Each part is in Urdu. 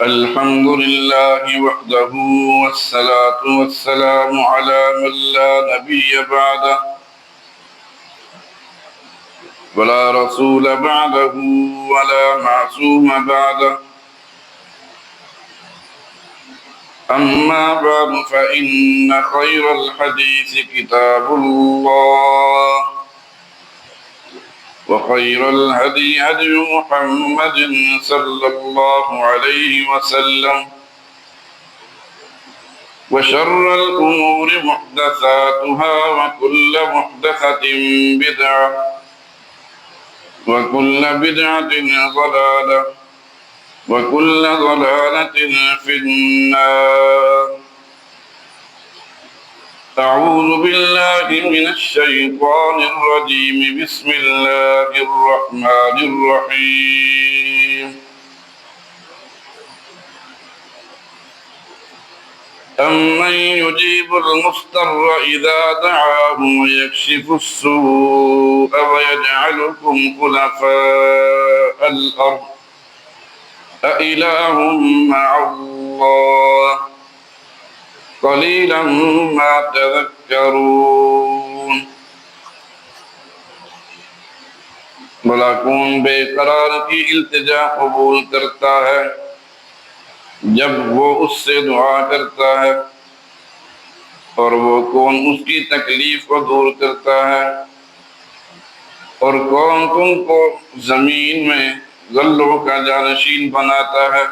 الحمد لله وحده والصلاة والسلام على من لا نبي بعده ولا رسول بعده ولا معصوم بعده. أما بعد فإن خير الحديث كتاب الله وخير الهدي هدي محمد صلى الله عليه وسلم وشر الأمور محدثاتها وكل محدثة بدعة وكل بدعة ضلالة وكل ضلالة في النار. أعوذ بالله من الشيطان الرجيم. بسم الله الرحمن الرحيم. أمن يجيب المضطر إذا دعاه ويكشف السوء ويجعلكم خلفاء الأرض أإله مع الله قلیلا ما تذکرون. بھلا کون بے قرار کی التجا قبول کرتا ہے جب وہ اس سے دعا کرتا ہے، اور وہ کون اس کی تکلیف کو دور کرتا ہے، اور کون تم کو زمین میں غلوں کا جانشین بناتا ہے.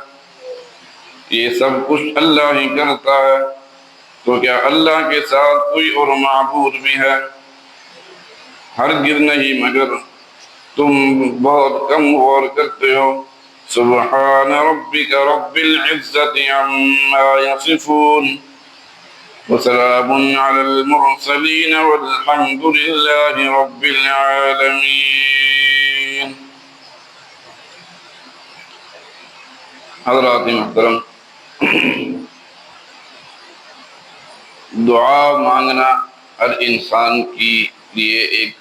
یہ سب کچھ اللہ ہی کرتا ہے، تو کیا اللہ کے ساتھ کوئی اور معبود بھی ہے؟ ہرگز نہیں مگر تم بہت کم غور کرتے ہو. سبحان ربک رب العزت عما یصفون وسلام علی المرسلین والحمد للہ رب العالمین. حضرات محترم، دعا مانگنا ہر انسان کے لیے ایک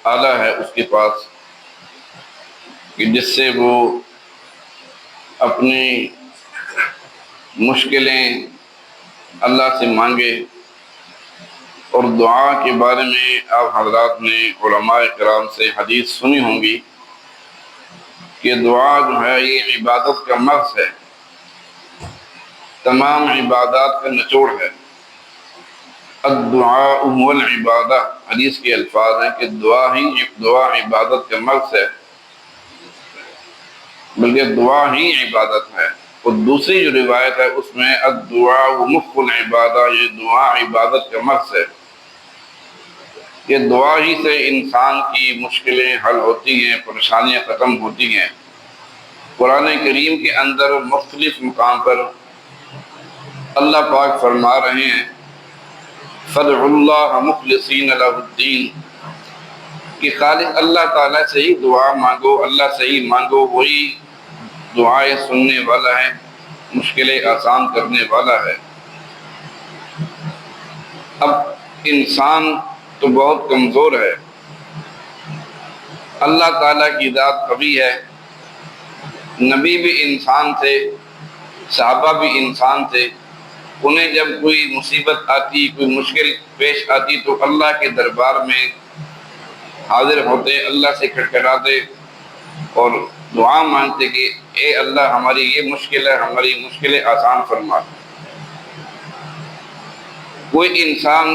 آلہ ہے اس کے پاس، کہ جس سے وہ اپنی مشکلیں اللہ سے مانگے. اور دعا کے بارے میں آپ حضرات نے علماء کرام سے حدیث سنی ہوں گی کہ دعا جو ہے یہ عبادت کا مغز ہے، تمام عبادات کا نچوڑ ہے. الدعاء هو العبادہ، حدیث کے الفاظ ہیں کہ دعا عبادت کا مغز ہے، بلکہ دعا ہی عبادت ہے. اور دوسری جو روایت ہے اس میں الدعاء مخ العبادہ، یہ دعا عبادت کا مغز ہے. یہ دعا ہی سے انسان کی مشکلیں حل ہوتی ہیں، پریشانیاں ختم ہوتی ہیں. قرآن کریم کے اندر مختلف مقام پر اللہ پاک فرما رہے ہیں فَادْعُوا اللَّهَ مُخْلِصِينَ لَهُ الدِّينَ، کہ خالص اللہ تعالیٰ سے ہی دعا مانگو، اللہ سے ہی مانگو، وہی دعائیں سننے والا ہے، مشکلیں آسان کرنے والا ہے. اب انسان تو بہت کمزور ہے، اللہ تعالیٰ کی ذات قوی ہے. نبی بھی انسان تھے، صحابہ بھی انسان تھے. انہیں جب کوئی مصیبت آتی، کوئی مشکل پیش آتی تو اللہ کے دربار میں حاضر ہوتے، اللہ سے کھٹکھٹاتے اور دعا مانگتے کہ اے اللہ ہماری یہ مشکل ہے، ہماری مشکلیں آسان فرما. کوئی انسان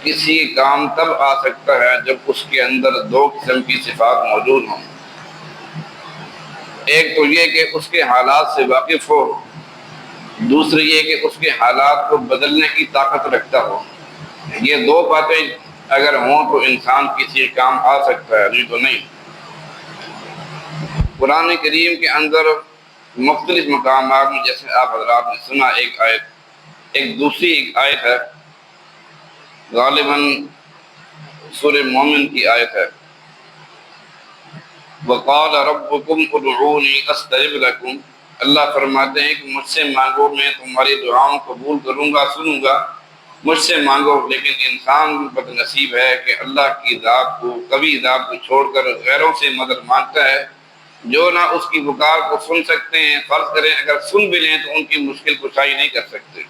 کسی کام تب آ سکتا ہے جب اس کے اندر دو قسم کی صفات موجود ہوں. ایک تو یہ کہ اس کے حالات سے واقف ہو، دوسری یہ کہ اس کے حالات کو بدلنے کی طاقت رکھتا ہو. یہ دو باتیں اگر ہوں تو انسان کسی کام آ سکتا ہے، نہیں تو نہیں. قرآن کریم کے اندر مختلف مقامات میں جیسے آپ حضرات نے سنا ایک آیت، ایک دوسری ایک آیت ہے، غالباً سورہ مومن کی آیت ہے. وَقَالَ رَبُّكُمْ ادْعُونِي أَسْتَجِبْ لَكُمْ، اللہ فرماتے ہیں کہ مجھ سے مانگو، میں تمہاری دعاؤں قبول کروں گا، سنوں گا. مجھ سے مانگو. لیکن انسان بد نصیب ہے کہ اللہ کی ذات کو، کبھی ذات کو چھوڑ کر غیروں سے مدد مانگتا ہے، جو نہ اس کی پکار کو سن سکتے ہیں، فرض کریں اگر سن بھی لیں تو ان کی مشکل کشائی نہیں کر سکتے۔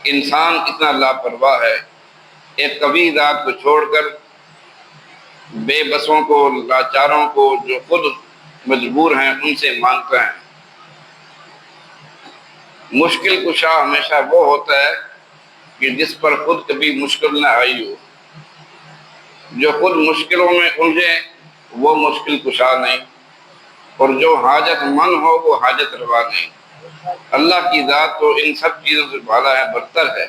انسان اتنا لاپرواہ ہے، ایک قوی ذات کو چھوڑ کر بے بسوں کو، لاچاروں کو، جو خود مجبور ہیں، ان سے مانگتا ہے۔ مشکل کشا ہمیشہ وہ ہوتا ہے کہ جس پر خود کبھی مشکل نہ آئی ہو۔ جو خود مشکلوں میں الجھے وہ مشکل کشا نہیں، اور جو حاجت مند ہو وہ حاجت روا نہیں۔ اللہ کی ذات تو ان سب چیزوں سے بالا ہے، برتر ہے۔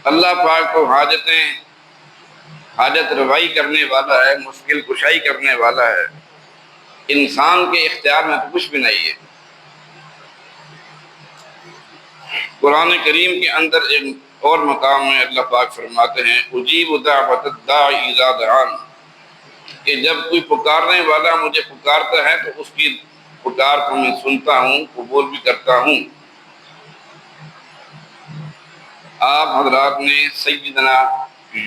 اللہ پاک تو حاجت روائی کرنے والا ہے، مشکل کشائی کرنے والا ہے۔ انسان کے اختیار میں تو کچھ بھی نہیں ہے۔ قرآن کریم کے اندر ایک اور مقام میں اللہ پاک فرماتے ہیں اجیب دعوت الداعی اذا دعان، کہ جب کوئی پکارنے والا مجھے پکارتا ہے تو اس کی پکار کو میں سنتا ہوں، قبول بھی کرتا ہوں۔ آپ حضرات نے سیدنا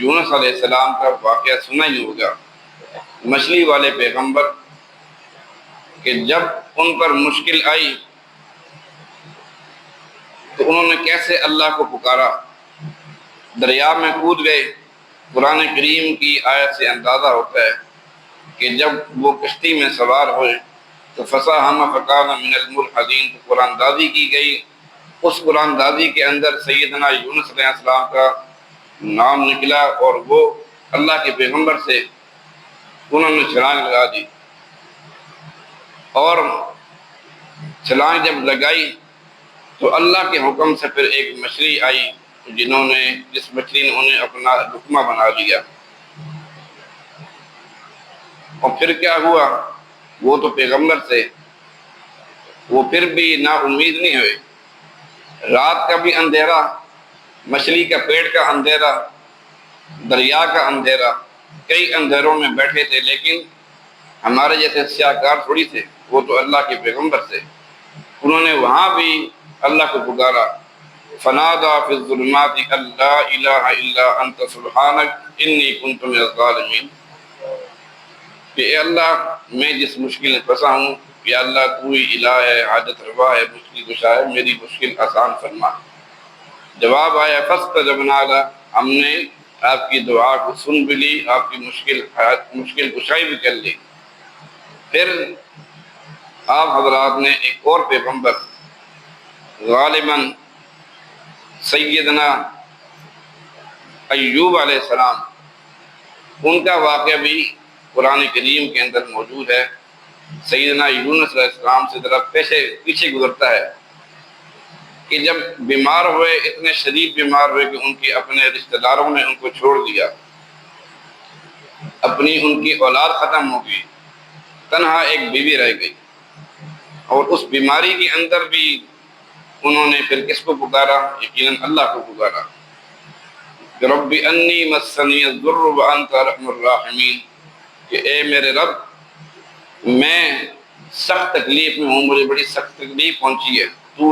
یونس علیہ السلام کا واقعہ سنا ہی ہوگا، مچھلی والے پیغمبر، کہ جب ان پر مشکل آئی تو انہوں نے کیسے اللہ کو پکارا، دریا میں کود گئے۔ قرآن کریم کی آیت سے اندازہ ہوتا ہے کہ جب وہ کشتی میں سوار ہوئے تو فساہم فکان من المدحضین، تو قرآن دازی کی گئی۔ اس قرآن دازی کے اندر سیدنا یونس علیہ السلام کا نام نکلا، اور وہ اللہ کے پیغمبر سے انہوں نے چھلانگ لگا دی، اور چھلانگ جب لگائی تو اللہ کے حکم سے پھر ایک مچھلی آئی، جس مچھلی نے انہیں اپنا لقمہ بنا لیا۔ اور پھر کیا ہوا، وہ تو پیغمبر سے وہ پھر بھی نا امید نہیں ہوئے۔ رات کا بھی اندھیرا، مچھلی کا پیٹ کا اندھیرا، دریا کا اندھیرا، کئی اندھیروں میں بیٹھے تھے، لیکن ہمارے جیسے سیاہکار تھوڑی تھے، وہ تو اللہ کے پیغمبر تھے۔ انہوں نے وہاں بھی اللہ کو پکارا، فنادا فی الظلمات ان لا الہ الا انت سبحانک انی کنت من الظالمین، کہ اے اللہ میں جس مشکل میں پھنسا ہوں، یا اللہ تو ہی الہ ہے، حاجت روا ہے، مشکل کشا ہے، میری مشکل آسان فرما۔ جواب آیا فاستجبنا لہ، ہم نے آپ کی دعا کو سن بھی لی، آپ کی مشکل کشائی بھی کر لی۔ پھر آپ حضرات نے ایک اور پیغمبر، غالباً سیدنا ایوب علیہ السلام، ان کا واقعہ بھی قرآن کریم کے اندر موجود ہے۔ سیدنا یونس علیہ السلام سے ذرا پیچھے گزرتا ہے کہ جب بیمار ہوئے، اتنے شدید بیمار ہوئے کہ ان کے اپنے رشتہ داروں نے ان کو چھوڑ دیا، ان کی اولاد ختم ہو گئی، تنہا ایک بیوی رہ گئی، اور اس بیماری کے اندر بھی انہوں نے پھر کس کو پکارا؟ یقیناً اللہ کو پکارا، رب انی مسنی الضر وانت ارحم الراحمین، کہ اے میرے رب میں سخت تکلیف میں ہوں، مجھے بڑی سخت تکلیف پہنچی ہے،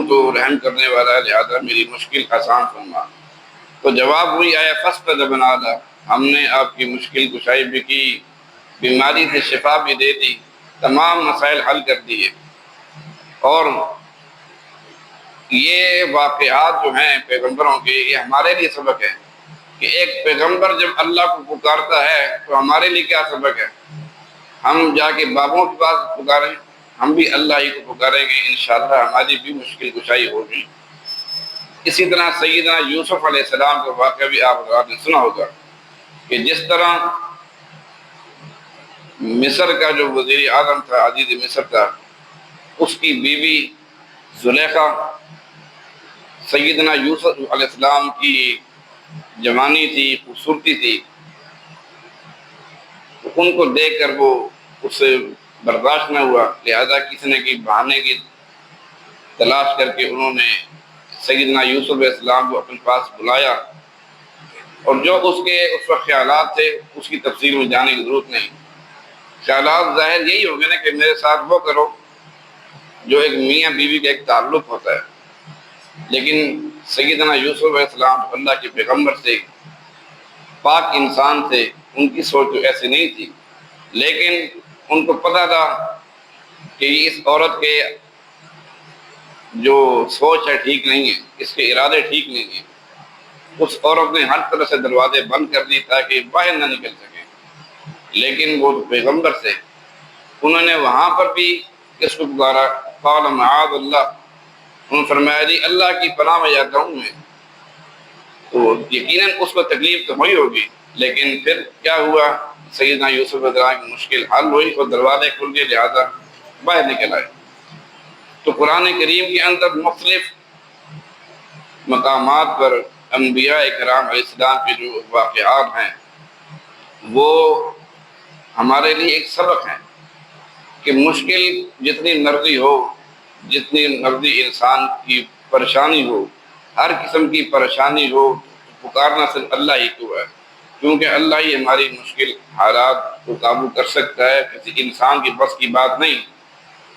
تو رحم کرنے والا ہے، لہذا میری مشکل آسان فرما۔ تو جواب ہوئی آیا فاستجبنا لہ، ہم نے آپ کی مشکل کشائی بھی کی، بیماری سے شفا بھی دے دی، تمام مسائل حل کر دیے۔ اور یہ واقعات جو ہیں پیغمبروں کے، یہ ہمارے لیے سبق ہے کہ ایک پیغمبر جب اللہ کو پکارتا ہے تو ہمارے لیے کیا سبق ہے؟ ہم جا کے بابوں کے پاس پکاریں، ہم بھی اللہ ہی کو پکاریں گے، انشاءاللہ ہماری بھی مشکل کشائی ہوگی۔ اسی طرح سیدنا یوسف علیہ السلام کا واقعہ بھی آپ نے سنا ہوگا کہ جس طرح مصر کا جو وزیر اعظم تھا، عزیز مصر کا، اس کی بیوی زلیخا سیدنا یوسف علیہ السلام کی جوانی تھی، خوبصورتی تھی، تو ان کو دیکھ کر وہ اس سے برداشت نہ ہوا، لہذا کسی نے بہانے کی تلاش کر کے انہوں نے سیدنا یوسف علیہ السلام کو اپنے پاس بلایا، اور جو اس کے اس وقت خیالات تھے اس کی تفصیل میں جانے کی ضرورت نہیں۔ خیالات ظاہر یہی ہو گئے نا کہ میرے ساتھ وہ کرو جو ایک میاں بیوی کا ایک تعلق ہوتا ہے، لیکن سیدنا یوسف علیہ السلام اللہ کے پیغمبر سے، پاک انسان تھے، ان کی سوچ تو ایسی نہیں تھی، لیکن ان کو پتہ تھا کہ اس عورت کے جو سوچ ہے ٹھیک نہیں ہے، اس کے ارادے ٹھیک نہیں ہیں۔ اس عورت نے ہر طرح سے دروازے بند کر دی تاکہ باہر نہ نکل سکے، لیکن وہ پیغمبر سے انہوں نے وہاں پر بھی اس کو پکارا، قال معاذ اللہ، انہوں نے فرمایا جی اللہ کی پناہ میں جاتا ہوں میں۔ تو یقیناً اس کو تکلیف تو ہوئی ہوگی، لیکن پھر کیا ہوا، سیدنا یوسف علیہ السلام کی مشکل حل ہوئی اور دروازے کھل گئے، لہٰذا باہر نکل آئے۔ تو قرآن کریم کے اندر مختلف مقامات پر انبیاء کرام علیہ السلام کے جو واقعات ہیں وہ ہمارے لیے ایک سبق ہیں کہ مشکل جتنی مرضی ہو، جتنی مرضی انسان کی پریشانی ہو، ہر قسم کی پریشانی ہو، پکارنا صرف اللہ ہی کو ہے، کیونکہ اللہ ہی ہماری مشکل حالات کو قابو کر سکتا ہے، کسی انسان کی بس کی بات نہیں۔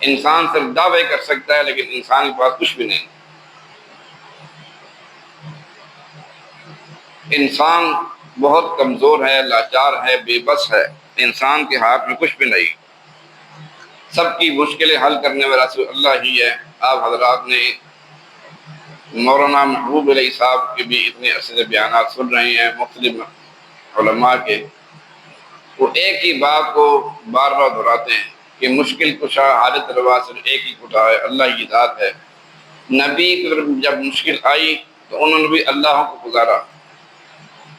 انسان صرف دعوے کر سکتا ہے لیکن انسان کے پاس کچھ بھی نہیں۔ انسان بہت کمزور ہے، لاچار ہے، بے بس ہے، انسان کے ہاتھ میں کچھ بھی نہیں۔ سب کی مشکلیں حل کرنے والا صرف اللہ ہی ہے۔ آپ حضرات نے مولانا محبوب علیہ صاحب کے بھی اتنے عرصے سے بیانات سن رہے ہیں مختلف علماء کے، وہ ایک ہی بات کو بار بار دہراتے ہیں کہ مشکل کشا حالت روا صرف ایک ہی خدا ہے، اللہ کی ذات ہے۔ نبی جب مشکل آئی تو انہوں نے بھی اللہ کو گزارا۔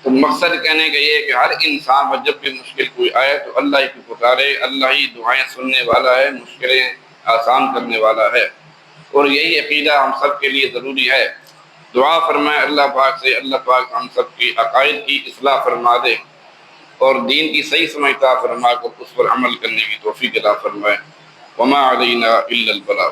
تو مقصد کہنے کا یہ ہے کہ ہر انسان پر جب بھی مشکل کوئی آئے تو اللہ ہی کو پکارے، اللہ ہی دعائیں سننے والا ہے، مشکلیں آسان کرنے والا ہے، اور یہی عقیدہ ہم سب کے لیے ضروری ہے۔ دعا فرمائے اللہ پاک سے، اللہ پاک ہم سب کی عقائد کی اصلاح فرما دے اور دین کی صحیح سمجھ عطا فرما کر اس پر عمل کرنے کی توفیق عطا فرمائے۔ وما علینا الا البلاغ۔